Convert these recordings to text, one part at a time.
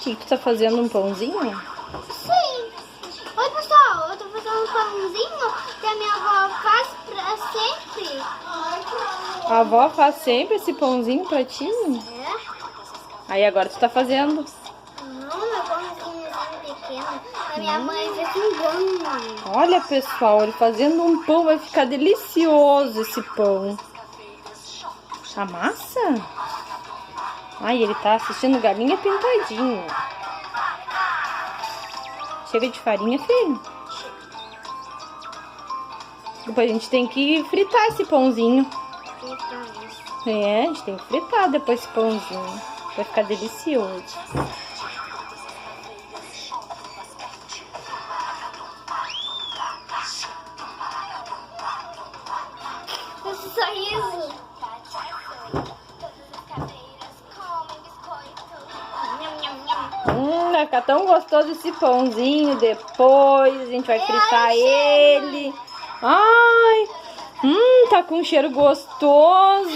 que tu tá fazendo? Um pãozinho? Sim. Oi, pessoal. Eu tô fazendo um pãozinho que a minha avó faz pra sempre. A avó faz sempre esse pãozinho pra ti? É? Aí agora tu tá fazendo. Não, meu pãozinho pequeno. A minha mãe fez um grande. Olha, pessoal, ele fazendo um pão, vai ficar delicioso esse pão. A massa? Ai, ele tá assistindo Galinha Pintadinha. Chega de farinha, filho. Depois a gente tem que fritar esse pãozinho. É, a gente tem que fritar depois esse pãozinho. Vai ficar delicioso. Esse sorriso. Vai ficar tão gostoso esse pãozinho. Depois a gente vai fritar ele. Ai, tá com um cheiro gostoso.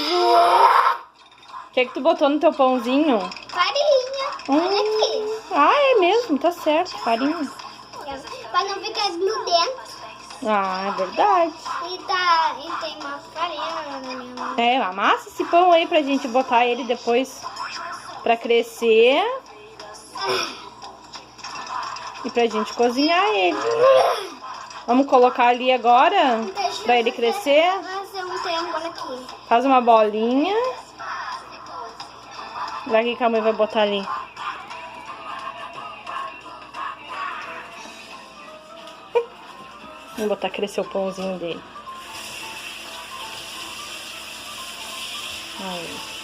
O que é que tu botou no teu pãozinho? Farinha. Olha aqui. Ah, é mesmo, tá certo, farinha. Pra não ficar grudento. Ah, é verdade. E tem uma farinha na minha mão. É, amassa esse pão aí pra gente botar ele depois pra crescer. E pra gente cozinhar ele. Vamos colocar ali agora pra ele crescer. Fazer um triângulo aqui. Faz uma bolinha. Olha aqui que a mãe vai botar ali. Vamos botar crescer o pãozinho dele. Aí.